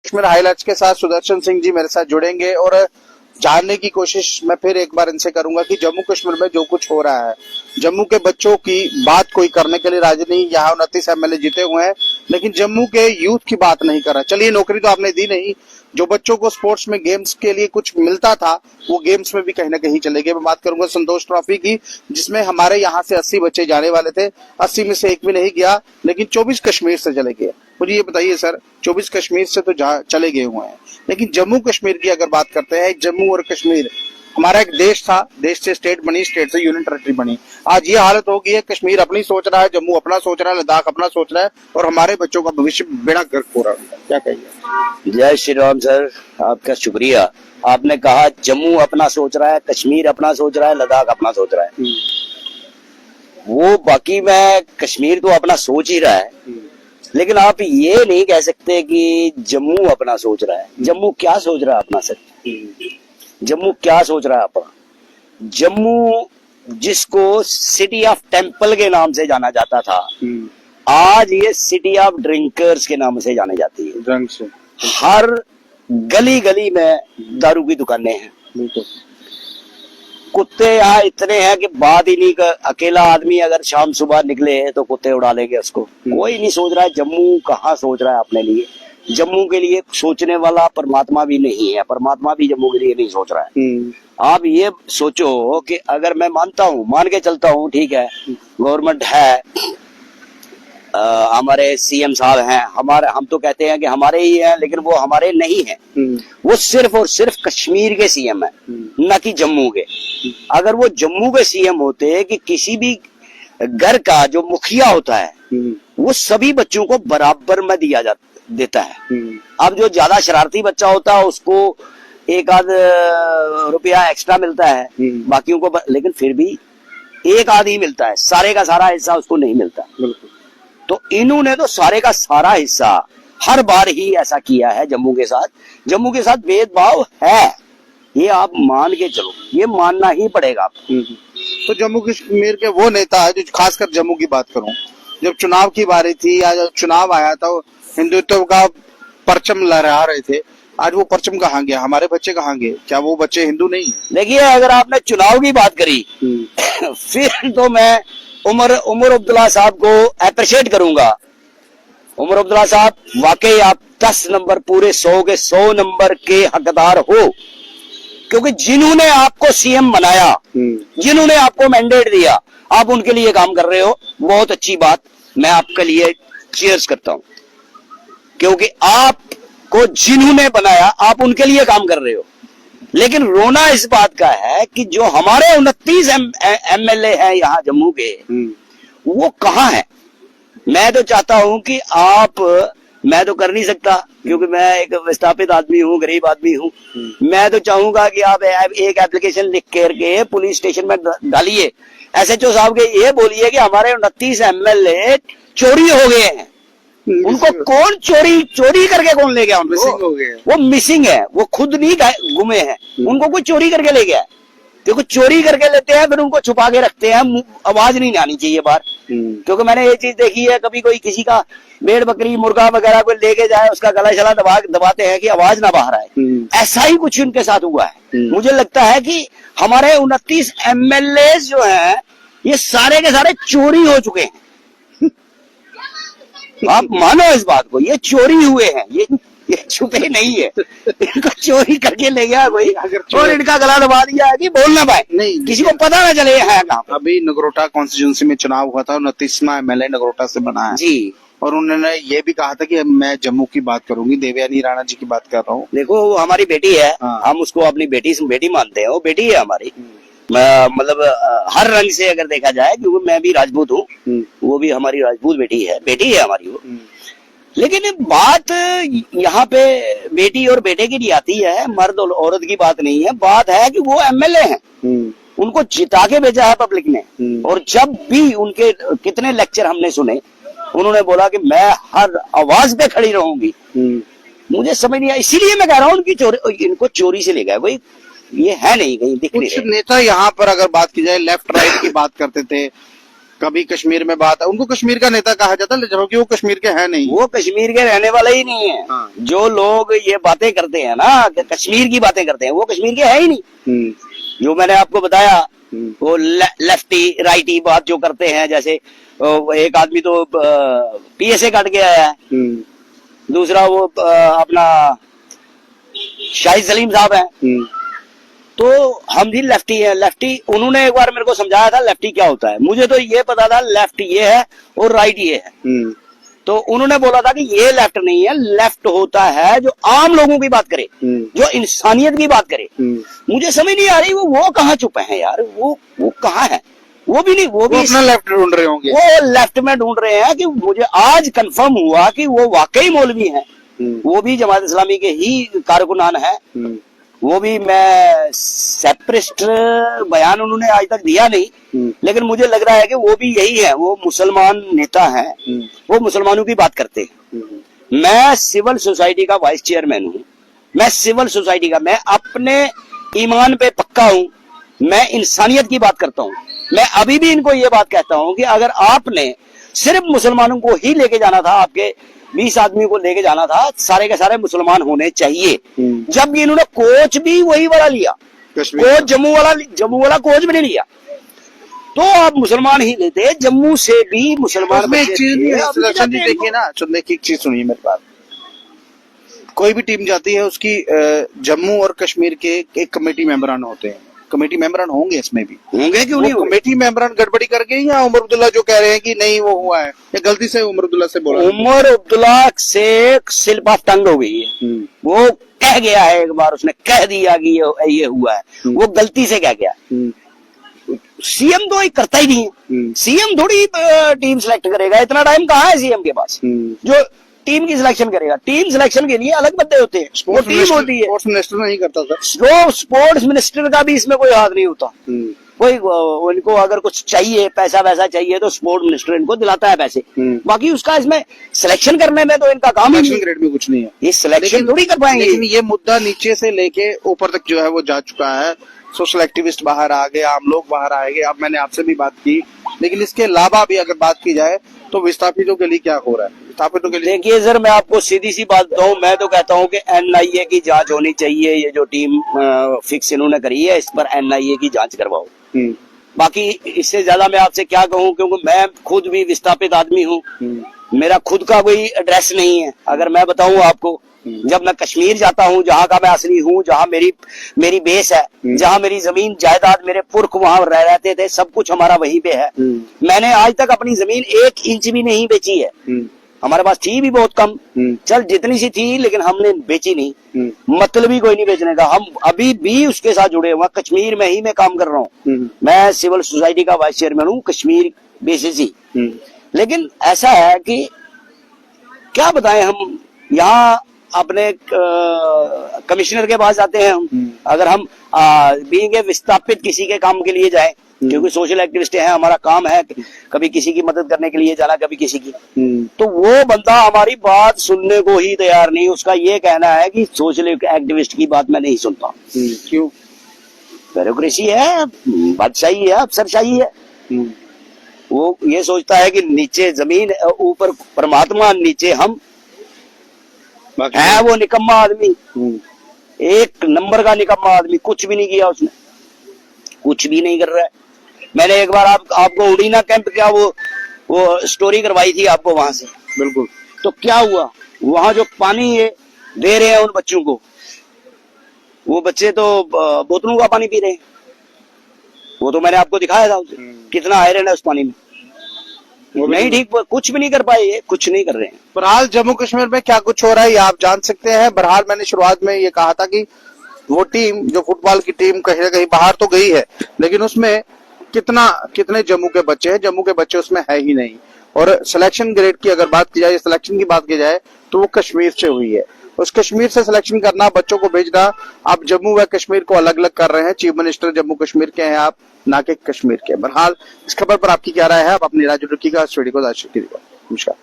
Kashmir highlights के साथ सुदर्शन सिंह जी मेरे साथ जुड़ेंगे और जानने की कोशिश मैं फिर एक बार इनसे करूंगा कि जम्मू कश्मीर में जो कुछ हो रहा है, जम्मू के बच्चों की बात कोई करने के लिए राजी नहीं। यहाँ 29 एमएलए जीते हुए हैं, लेकिन जम्मू के यूथ की बात नहीं कर रहा। चलिए, नौकरी तो आपने दी नहीं, जो बच्चों को स्पोर्ट्स में गेम्स के लिए कुछ मिलता था वो गेम्स में भी कहीं ना कहीं चले गए। मैं बात करूंगा संतोष ट्रॉफी की, जिसमें हमारे यहाँ से 80 बच्चे जाने वाले थे, 80 में से एक भी नहीं गया, लेकिन 24 कश्मीर से चले गए। मुझे ये बताइए सर, 24 कश्मीर से तो चले गए हुए हैं, लेकिन जम्मू कश्मीर की अगर बात करते हैं, जम्मू और कश्मीर हमारा एक देश था, देश से स्टेट बनी, स्टेट से यूनियन टेरिटरी बनी। आज ये हालत हो गई है, कश्मीर अपनी सोच रहा है, जम्मू अपना सोच रहा है, लद्दाख अपना सोच रहा है और हमारे बच्चों का भविष्य बेड़ा गर्क हो रहा है। क्या कहिए? जय श्री राम सर, आपका शुक्रिया। आपने कहा जम्मू अपना सोच रहा है, कश्मीर अपना सोच रहा है, लद्दाख अपना सोच रहा है। वो बाकी में कश्मीर तो अपना सोच ही रहा है, लेकिन आप ये नहीं कह सकते कि जम्मू अपना सोच रहा है। जम्मू क्या सोच रहा है अपना सर? जम्मू क्या सोच रहा है अपना? जम्मू जिसको सिटी ऑफ टेम्पल के नाम से जाना जाता था, आज ये सिटी ऑफ ड्रिंकर्स के नाम से जाने जाती है। ड्रंक से हर गली गली में दारू की दुकानें हैं। कुत्ते यहाँ इतने हैं कि बात ही नहीं कर, अकेला आदमी अगर शाम सुबह निकले तो कुत्ते उड़ा लेंगे उसको। कोई नहीं सोच रहा है जम्मू कहाँ सोच रहा है अपने लिए। जम्मू के लिए सोचने वाला परमात्मा भी नहीं है, परमात्मा भी जम्मू के लिए नहीं सोच रहा है। आप ये सोचो कि अगर मैं मानता हूँ, मान के चलता हूँ, ठीक है, गवर्नमेंट है, हमारे सीएम साहब हैं, हमारे, हम तो कहते हैं कि हमारे ही हैं, लेकिन वो हमारे नहीं हैं। वो सिर्फ और सिर्फ कश्मीर के सीएम है, न कि जम्मू के। अगर वो जम्मू के सीएम होते कि किसी भी घर का जो मुखिया होता है वो सभी बच्चों को बराबर में देता है। अब जो ज्यादा शरारती बच्चा होता है उसको एक आध रुपया एक्स्ट्रा मिलता है, बाकियों को लेकिन फिर भी एक आध ही मिलता है, सारे का सारा हिस्सा उसको नहीं मिलता। तो इन्होंने तो सारे का सारा हिस्सा हर बार ही ऐसा किया है जम्मू के साथ। जम्मू के साथ भेदभाव है, ये आप मान के चलो, ये मानना ही पड़ेगा। तो जम्मू कश्मीर के वो नेता है, जो खासकर जम्मू की बात करूं, जब चुनाव की बारी थी या जब चुनाव आया था, हिंदुत्व का परचम लहरा रहे थे, आज वो परचम कहाँ गया? हमारे बच्चे कहाँ गए? क्या वो बच्चे हिंदू नहीं है? देखिए, अगर आपने चुनाव की बात करी फिर तो मैं उमर अब्दुल्ला साहब को अप्रिशिएट करूंगा। उमर अब्दुल्ला साहब, वाकई आप 10 नंबर पूरे 100 के 100 नंबर के हकदार हो, क्योंकि जिन्होंने आपको सीएम बनाया, जिन्होंने आपको मैंडेट दिया, आप उनके लिए काम कर रहे हो। बहुत अच्छी बात, मैं आपके लिए चीयर्स करता हूं, क्योंकि आपको जिन्होंने बनाया आप उनके लिए काम कर रहे हो। लेकिन रोना इस बात का है कि जो हमारे 29 एमएलए हैं यहाँ जम्मू के, वो कहाँ है? मैं तो चाहता हूं कि आप, मैं तो कर नहीं सकता क्योंकि मैं एक विस्थापित आदमी हूँ, गरीब आदमी हूँ। मैं तो चाहूंगा कि आप एक एप्लीकेशन लिख करके पुलिस स्टेशन में डालिए, एसएचओ साहब के ये बोलिए कि हमारे 29 एमएलए चोरी हो गए हैं। उनको कौन चोरी करके कौन ले गया? मिसिंग हो गए, वो मिसिंग है, वो खुद नहीं गुमे हैं, उनको कोई चोरी करके ले गया। देखो, चोरी करके लेते हैं फिर उनको छुपा के रखते हैं, आवाज नहीं आनी चाहिए बाहर। क्योंकि मैंने ये चीज देखी है, कभी कोई किसी का भेड़ बकरी मुर्गा वगैरह कोई लेके जाए, उसका गला शला दबाते हैं कि आवाज ना बाहर आए। ऐसा ही कुछ उनके साथ हुआ है। मुझे लगता है कि हमारे 29 एमएलए जो हैं ये सारे के सारे चोरी हो चुके हैं। आप मानो इस बात को, ये चोरी हुए हैं, ये छुपे नहीं है। इनको चोरी करके ले गया कोई और इनका गला दबा दिया है कि बोल ना पाए, नहीं किसी को पता ना चले है कहाँ। अभी नगरोटा कॉन्स्टिट्यूंसी में चुनाव हुआ था, 29वां एमएलए नगरोटा से बना है जी, और उन्होंने ये भी कहा था कि मैं जम्मू की बात करूंगी, देवयानी राणा जी की बात कर रहा हूँ। देखो, वो हमारी बेटी है, हम उसको अपनी बेटी मानते हैं, वो बेटी है हमारी। मतलब हर रंग से अगर देखा जाए, क्योंकि मैं भी राजपूत हूँ, वो भी हमारी राजपूत बेटी है हमारी वो। लेकिन बात यहाँ पे बेटी और बेटे की नहीं आती है, मर्द और औरत की बात नहीं है। बात है कि वो एमएलए हैं, उनको जिता के भेजा है पब्लिक ने। और जब भी उनके कितने लेक्चर हमने सुने, उन्होंने बोला कि मैं हर आवाज पे खड़ी रहूंगी। मुझे समझ नहीं आया, इसीलिए मैं कह रहा हूँ उनकी इनको चोरी से ले गया कोई, ये है नहीं, कहीं दिख नहीं रहे। नेता यहाँ पर अगर बात की जाए लेफ्ट राइट की बात करते थे, कभी कश्मीर में बात है, उनको कश्मीर का नेता कहा जाता है जबकि वो कश्मीर के हैं नहीं। वो कश्मीर के रहने वाला ही नहीं है। हाँ। जो लोग ये बातें करते हैं ना कि कश्मीर की बातें करते हैं, वो कश्मीर के है ही नहीं। जो मैंने आपको बताया वो लेफ्टी राइटी बात जो करते हैं, जैसे एक आदमी तो पीएसए काट के आया है, दूसरा वो अपना शाहिद सलीम साहब है। तो हम भी लेफ्टी है। लेफ्टी उन्होंने एक बार मेरे को समझाया था लेफ्टी क्या होता है, मुझे तो ये पता था लेफ्ट ये है और राइट ये है। तो उन्होंने बोला था कि ये लेफ्ट नहीं है, लेफ्ट होता है जो आम लोगों की बात करे, जो इंसानियत की बात करे। मुझे समझ नहीं आ रही वो कहाँ छुपे हैं यार, वो कहाँ है? वो भी नहीं, वो भी अपना लेफ्ट ढूंढ रहे होंगे। वो लेफ्ट में ढूंढ रहे हैं कि मुझे आज कंफर्म हुआ कि वो वाकई मौलवी हैं। वो भी जमात इस्लामी के ही कारकुनान है। वो भी, मैं सेपरेस्ट बयान उन्होंने आज तक दिया नहीं, लेकिन मुझे लग रहा है कि वो भी यही है। वो मुसलमान नेता है, वो मुसलमानों की बात करते हैं। मैं सिविल सोसाइटी का वाइस चेयरमैन हूँ, मैं सिविल सोसाइटी का, मैं अपने ईमान पे पक्का हूँ, मैं इंसानियत की बात करता हूँ। मैं अभी भी इनको ये बात कहता हूँ कि अगर आपने सिर्फ मुसलमानों को ही लेके जाना था, आपके 20 आदमी को लेके जाना था, सारे के सारे मुसलमान होने चाहिए। जब इन्होंने कोच भी वही वाला लिया, कोच जम्मू वाला कोच भी नहीं लिया, तो आप मुसलमान ही लेते। जम्मू से भी मुसलमान। एक चीज देखिए ना, देखिए एक चीज सुनिए मेरी बात। कोई भी टीम जाती है उसकी जम्मू और कश्मीर के एक कमेटी मेंबरान होते हैं, कमेटी मेंबरान होंगे, इसमें भी होंगे, क्यों नहीं? कमेटी मेंबरान गड़बड़ी करके या उमर अब्दुल्ला जो कह रहे हैं कि नहीं वो हुआ है, या गलती से उमर अब्दुल्ला से बोला? उमर अब्दुल्ला से स्लिप ऑफ टंग हो गई है। वो कह गया है, एक बार उसने कह दिया कि ये हुआ है, वो गलती से कह गया। सीएम तो करता ही नहीं है। सीएम थोड़ी टीम सिलेक्ट करेगा, इतना टाइम कहाँ है सीएम के पास जो टीम की सिलेक्शन करेगा? टीम सिलेक्शन के लिए अलग बंदे होते हैं, वो टीम होती है। स्पोर्ट्स मिनिस्टर नहीं करता था, जो स्पोर्ट्स मिनिस्टर का भी इसमें कोई हाथ नहीं होता। कोई उनको अगर कुछ चाहिए, पैसा वैसा चाहिए, तो स्पोर्ट्स मिनिस्टर इनको दिलाता है पैसे। बाकी उसका इसमें सिलेक्शन करने में तो इनका काम सिलेक्शन ग्रेड में कुछ नहीं है, ये सिलेक्शन थोड़ी कर पाएंगे। लेकिन ये मुद्दा नीचे से लेके ऊपर तक जो है वो जा चुका है। सोशल एक्टिविस्ट बाहर आ गए, आम लोग बाहर आएंगे। अब मैंने आपसे भी बात की, लेकिन इसके अलावा भी अगर बात की जाए तो विस्थापितों के लिए क्या हो रहा है? विस्थापितों के लिए देखिए सर, मैं आपको सीधी सी बात बताऊं, मैं तो कहता हूं कि एनआईए की जांच होनी चाहिए। ये जो टीम फिक्स इन्होंने करी है, इस पर एनआईए की जांच करवाओ। बाकी इससे ज्यादा मैं आपसे क्या कहूं, क्योंकि मैं खुद भी विस्थापित आदमी हूं। मेरा खुद का कोई एड्रेस नहीं है। अगर मैं बताऊं आपको, जब मैं कश्मीर जाता हूं, जहां का मैं असली हूं, जहां मेरी बेस है, जहां मेरी जमीन जायदाद, मेरे पुरख वहां रहते थे, सब कुछ हमारा वहीं पे है। मैंने आज तक अपनी जमीन 1 इंच भी नहीं बेची है। हमारे पास थी भी बहुत कम, चल जितनी सी थी, लेकिन हमने बेची नहीं। मतलब ही कोई नहीं बेचने का। हम अभी भी उसके साथ जुड़े हुए, कश्मीर में ही मैं काम कर रहा हूँ। मैं सिविल सोसाइटी का वाइस चेयरमैन हूँ, कश्मीर बेसिस ही। लेकिन ऐसा है कि क्या बताएं, हम यहाँ अपने कमिश्नर के पास जाते हैं हम, अगर हम बीइंग विस्थापित किसी के काम के लिए जाए, क्योंकि सोशल एक्टिविस्ट है, हमारा काम है कभी किसी की मदद करने के लिए जाना, कभी किसी की, तो वो बंदा हमारी बात सुनने को ही तैयार नहीं। उसका ये कहना है कि सोशल एक्टिविस्ट की बात मैं नहीं सुनता। क्यों? ब्यूरोक्रेसी है, बादशाही है, अफसरशाही है। वो ये सोचता है कि नीचे जमीन, ऊपर परमात्मा, नीचे हम है। वो निकम्मा आदमी, एक नंबर का निकम्मा आदमी, कुछ भी नहीं किया उसने, कुछ भी नहीं कर रहा है। मैंने एक बार आपको उड़ीना कैंप क्या वो स्टोरी करवाई थी आपको वहां से। बिल्कुल। तो क्या हुआ वहां, जो पानी ये दे रहे हैं उन बच्चों को, वो बच्चे तो बोतलों का पानी पी रहे हैं। वो तो मैंने आपको दिखाया था उसे, कितना आयरन है उस पानी में। वो नहीं ठीक, कुछ भी नहीं कर पाए, ये कुछ नहीं कर रहे हैं। बहरहाल जम्मू कश्मीर में क्या कुछ हो रहा है ये आप जान सकते हैं। बहरहाल मैंने शुरुआत में ये कहा था कि वो टीम, जो फुटबॉल की टीम कहीं ना कहीं बाहर तो गई है, लेकिन उसमें कितने जम्मू के बच्चे हैं? जम्मू के बच्चे उसमें है ही नहीं। और सिलेक्शन ग्रेड की अगर बात की जाए, सिलेक्शन की बात की जाए, तो वो कश्मीर से हुई है। उस कश्मीर से सिलेक्शन करना, बच्चों को भेजना, आप जम्मू व कश्मीर को अलग अलग कर रहे हैं। चीफ मिनिस्टर जम्मू कश्मीर के हैं आप, ना कि कश्मीर के। बहरहाल इस खबर पर आपकी क्या राय है? आप अपनी राय रखिएगा। इस वीडियो को नमस्कार।